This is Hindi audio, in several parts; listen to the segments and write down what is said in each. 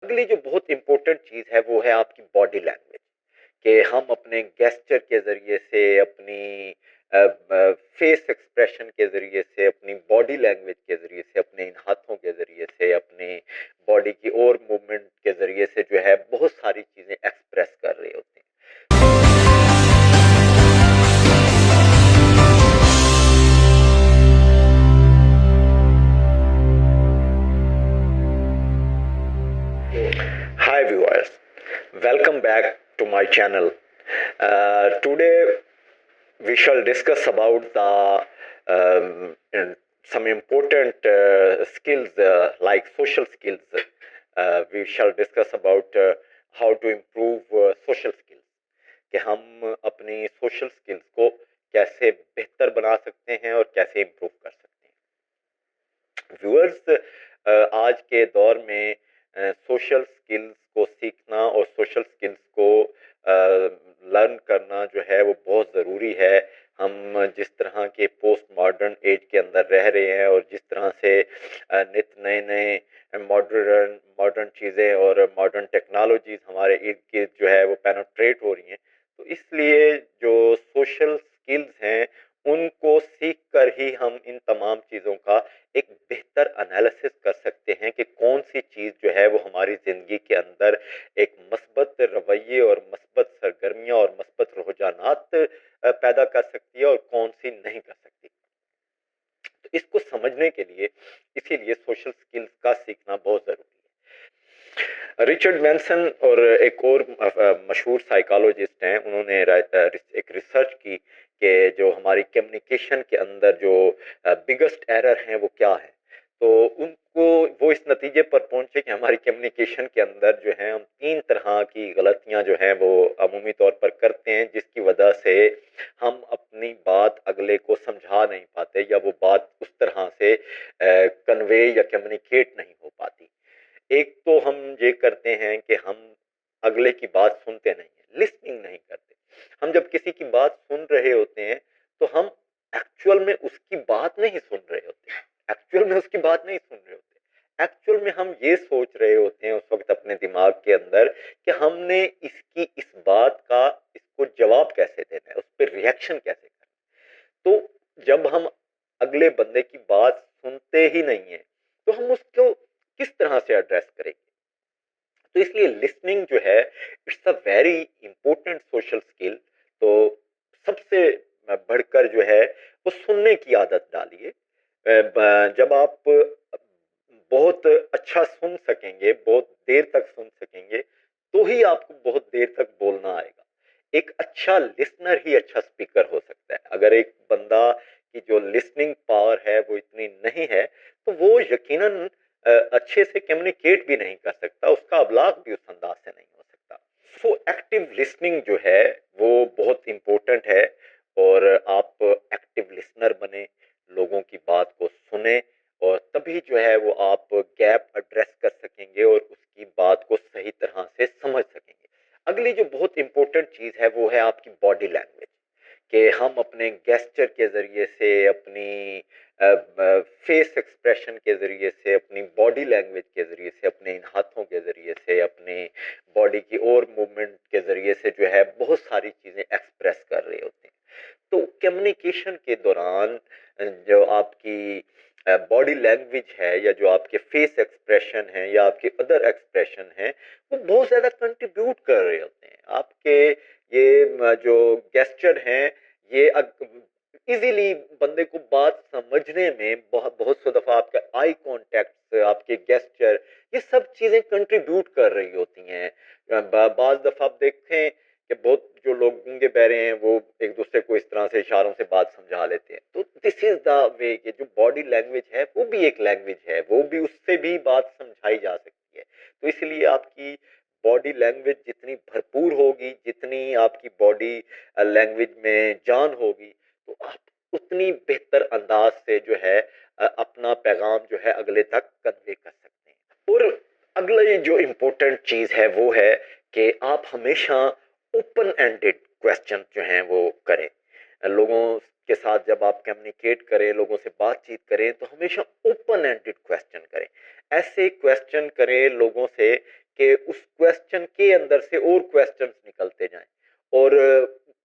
अगली जो बहुत इम्पोर्टेंट चीज़ है वो है आपकी बॉडी लैंग्वेज, कि हम अपने गेस्चर के ज़रिए से, अपनी फेस एक्सप्रेशन के ज़रिए से, अपनी बॉडी लैंग्वेज के ज़रिए से, अपने इन हाथों के ज़रिए से, अपने बॉडी की और मूवमेंट के ज़रिए से जो है बहुत सारी चीज़ें एक्सप्रेस कर रहे होते हैं। Hi viewers, welcome back to my channel. Today we shall discuss about the some important skills like social skills. We shall discuss about how to improve social skills, कि हम अपनी सोशल स्किल्स को कैसे बेहतर बना सकते हैं और कैसे इम्प्रूव कर सकते हैं। व्यूअर्स, आज के दौर में सोशल स्किल्स को सीखना और सोशल स्किल्स को लर्न करना जो है वो बहुत ज़रूरी है। हम जिस तरह के पोस्ट मॉडर्न एज के अंदर रह रहे हैं और जिस तरह से नित नए नए मॉडर्न मॉडर्न चीज़ें और मॉडर्न टेक्नोलॉजीज हमारे इर्द गिर्द जो है वो पेनिट्रेट हो रही हैं, तो इसलिए जो सोशल स्किल्स हैं उनको सीख कर ही हम इन तमाम चीज़ों का एक बेहतर एनालिसिस कर सकते हैं कि कौन सी चीज़ जो है वो हमारी ज़िंदगी के अंदर एक मस्बत रवैये और मस्बत सरगर्मियाँ और मस्बत रुझानात पैदा कर सकती है और कौन सी नहीं कर सकती। तो इसको समझने के लिए इसीलिए सोशल स्किल्स का सीखना बहुत ज़रूरी है। रिचर्ड मैनसन और एक और मशहूर साइकोलॉजिस्ट हैं, उन्होंने एक रिसर्च की कि जो हमारी कम्युनिकेशन के अंदर जो बिगेस्ट एरर हैं वो क्या है। तो उनको वो इस नतीजे पर पहुंचे कि हमारी कम्युनिकेशन के अंदर जो है हम 3 तरह की गलतियां जो हैं वो अमूमी तौर पर करते हैं, जिसकी वजह से हम अपनी बात अगले को समझा नहीं पाते या वो बात उस तरह से कन्वे या कम्युनिकेट नहीं हो पाती। एक तो हम ये करते हैं कि हम अगले की बात सुनते नहीं हैं, लिसनिंग नहीं करते। हम जब किसी की बात सुन रहे होते हैं तो हम एक्चुअल में उसकी बात नहीं सुन रहे होते, एक्चुअल में उसकी बात नहीं सुन रहे होते। एक्चुअल में हम ये सोच रहे होते हैं उस वक्त अपने दिमाग के अंदर कि हमने इसकी इस बात का इसको जवाब कैसे देना है, उस पर रिएक्शन कैसे करना है। तो जब हम अगले बंदे की बात सुनते ही नहीं है तो हम उसको किस तरह से एड्रेस करेंगे। तो इसलिए लिसनिंग जो है it's a very important social skill. तो सबसे बढ़कर जो है वो सुनने की आदत डालिए। जब आप बहुत अच्छा सुन सकेंगे, बहुत देर तक सुन सकेंगे, तो ही आपको बहुत देर तक बोलना आएगा। एक अच्छा लिसनर ही अच्छा स्पीकर हो सकता है। अगर एक बंदा की जो लिसनिंग पावर है वो इतनी नहीं है तो वो यकीनन अच्छे से कम्युनिकेट भी नहीं कर सकता, उसका अबलाग भी उस अंदाज से नहीं हो सकता। सो एक्टिव लिसनिंग जो है वो बहुत इम्पोर्टेंट है और आप एक्टिव लिसनर बने, लोगों की बात को सुने और तभी जो है वो आप गैप एड्रेस कर सकेंगे और उसकी बात को सही तरह से समझ सकेंगे। अगली जो बहुत इम्पोर्टेंट चीज़ है वो है आपकी बॉडी लैंग्वेज, कि हम अपने गेस्चर के ज़रिए से, अपनी फेस एक्सप्रेशन के ज़रिए से, अपनी बॉडी लैंग्वेज के ज़रिए से, अपने इन हाथों के ज़रिए से, अपने बॉडी की और मूवमेंट के ज़रिए से जो है बहुत सारी चीज़ें एक्सप्रेस कर रहे होते हैं। तो कम्युनिकेशन के दौरान जो आपकी बॉडी लैंग्वेज है या जो आपके फेस एक्सप्रेशन है या आपके अदर एक्सप्रेशन हैं वो बहुत ज़्यादा कंट्रीब्यूट कर रहे होते हैं। आपके ये जो गेस्चर हैं ये इजीली बंदे को बात समझने में बहुत बहुत सी दफा आपका आई कांटेक्ट, आपके गेस्चर, ये सब चीजें कंट्रीब्यूट कर रही होती हैं। बाज दफा आप देखें कि बहुत जो लोग गूंगे बहरे हैं वो एक दूसरे को इस तरह से इशारों से बात समझा लेते हैं। तो दिस इज द वे कि जो बॉडी लैंग्वेज है वो भी एक लैंग्वेज है, वो भी उससे भी बात समझाई जा सकती है। तो इसलिए आपकी बॉडी लैंग्वेज जितनी भरपूर होगी, जितनी आपकी बॉडी लैंग्वेज में जान होगी, तो आप उतनी बेहतर अंदाज से जो है अपना पैगाम जो है अगले तक कन्वे कर सकते हैं। और अगला जो इम्पोर्टेंट चीज है वो है कि आप हमेशा ओपन एंडेड क्वेश्चन जो हैं वो करें। लोगों के साथ जब आप कम्युनिकेट करें, लोगों से बातचीत करें, तो हमेशा ओपन एंडेड क्वेश्चन करें। ऐसे क्वेश्चन करें लोगों से कि उस क्वेश्चन के अंदर से और क्वेश्चंस निकलते जाएं और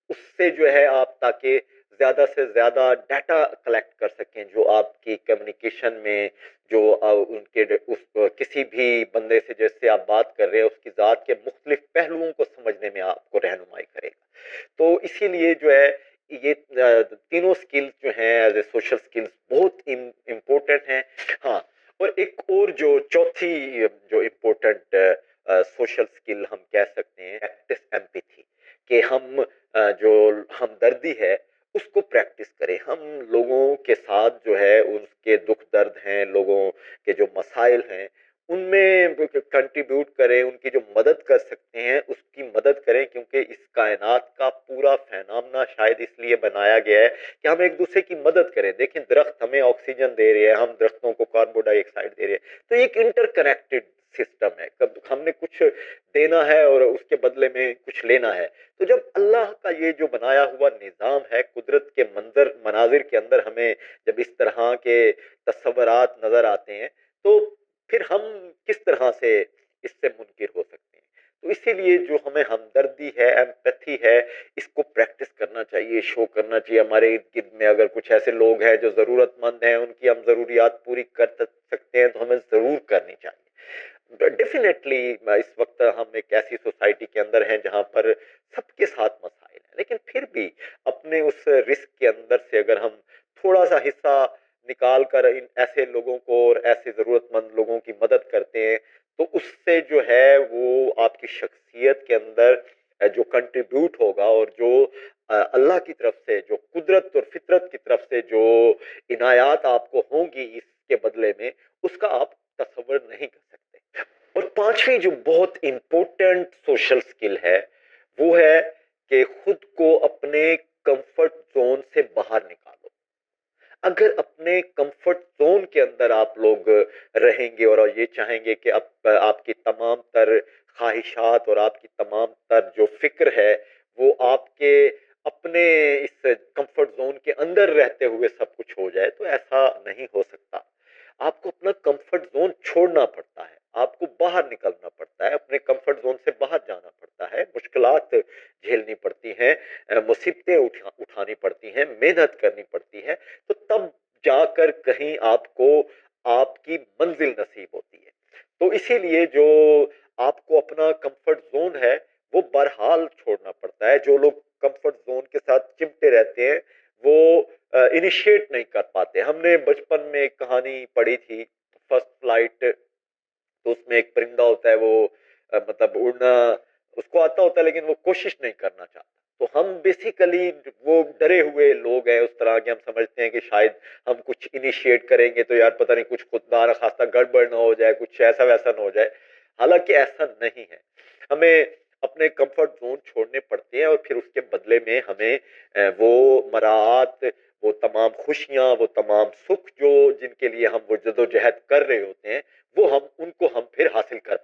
उससे जो है आप ताकि ज़्यादा से ज़्यादा डाटा कलेक्ट कर सकें जो आपकी कम्युनिकेशन में जो किसी भी बंदे से जैसे आप बात कर रहे हैं उसकी ज़ात के मुख्तलिफ पहलुओं को समझने में आपको रहनुमाई करेगा। तो इसीलिए जो है ये तीनों स्किल्स जो हैं एज ए सोशल स्किल्स बहुत इम्पोर्टेंट हैं। हाँ, और एक और जो चौथी जो इम्पोर्टेंट सोशल स्किल हम कह सकते हैं प्रैक्टिस एम्पैथी, कि हम जो हमदर्दी है उसको प्रैक्टिस करें। हम लोगों के साथ जो है उनके दुख दर्द हैं, लोगों के जो मसाइल हैं उनमें कंट्रीब्यूट करें, उनकी जो मदद कर सकते हैं उसकी मदद करें, क्योंकि इस कायनात का पूरा फैनामना शायद इसलिए बनाया गया है कि हम एक दूसरे की मदद करें। देखें, दरख्त हमें ऑक्सीजन दे रहे हैं, हम दरख्तों को कार्बन डाइऑक्साइड दे रहे हैं, तो एक इंटरकनेक्टेड सिस्टम है। कब हमने कुछ देना है और उसके बदले में कुछ लेना है। तो जब अल्लाह का ये जो बनाया हुआ निज़ाम है, कुदरत के मनाजिर के अंदर हमें जब इस तरह के तस्वुरात नजर आते हैं तो फिर हम किस तरह से इससे मुनकिर हो सकते हैं। तो इसीलिए जो हमें हमदर्दी है, एम्पैथी है, इसको प्रैक्टिस करना चाहिए, शो करना चाहिए। हमारे इर्द गिर्द में अगर कुछ ऐसे लोग हैं जो ज़रूरतमंद हैं, उनकी हम ज़रूरियात पूरी कर सकते हैं तो हमें ज़रूर करनी चाहिए। डेफिनेटली इस वक्त हम एक ऐसी सोसाइटी के अंदर हैं जहां पर सबके साथ मसाइल हैं, लेकिन फिर भी अपने उस रिस्क के अंदर से अगर हम थोड़ा सा हिस्सा निकाल कर इन ऐसे लोगों को और ऐसे जरूरतमंद लोगों की मदद करते हैं तो उससे जो है वो आपकी शख्सियत के अंदर जो कंट्रीब्यूट होगा और जो अल्लाह की तरफ से जो कुदरत और फितरत की तरफ से जो इनायात आपको होंगी इसके बदले में, उसका आप तस्वर नहीं कर सकते। और पांचवी जो बहुत इंपॉर्टेंट सोशल स्किल है वो है कि खुद को अपने कंफर्ट जोन से बाहर निकालो। अगर अपने कंफर्ट जोन के अंदर आप लोग रहेंगे और ये चाहेंगे कि आपकी तमाम तर ख्वाहिशात और आपकी तमाम तर जो फिक्र है वो आपके अपने इस कंफर्ट जोन के अंदर रहते हुए सब कुछ हो जाए, तो ऐसा नहीं हो सकता। आपको अपना कंफर्ट जोन छोड़ना पड़ता है, आपको बाहर निकलना पड़ता है, अपने कंफर्ट जोन से बाहर जाना पड़ता है, मुश्किलात झेलनी पड़ती हैं, मुसीबतें उठानी पड़ती हैं, मेहनत करनी पड़ती है, तो तब जाकर कहीं आपको आपकी मंजिल नसीब होती है। तो इसीलिए जो आपको अपना कंफर्ट जोन है वो बहरहाल छोड़ना पड़ता है। जो लोग कंफर्ट जोन के साथ चिपटे रहते हैं वो इनिशिएट नहीं कर पाते। हमने बचपन में एक कहानी पढ़ी थी, फर्स्ट फ्लाइट। तो उसमें एक परिंदा होता है, वो मतलब उड़ना उसको आता होता है लेकिन वो कोशिश नहीं करना चाहता। तो हम बेसिकली वो डरे हुए लोग हैं उस तरह के, हम समझते हैं कि शायद हम कुछ इनिशिएट करेंगे तो यार पता नहीं कुछ खुदा न खास्ता गड़बड़ ना हो जाए, कुछ ऐसा वैसा ना हो जाए। हालांकि ऐसा नहीं है, हमें अपने कंफर्ट जोन छोड़ने पड़ते हैं और फिर उसके बदले में हमें वो मराहत, वो तमाम खुशियां, वो तमाम सुख जो जिनके लिए हम वो जदोजहद कर रहे होते हैं वो हम उनको हम फिर हासिल कर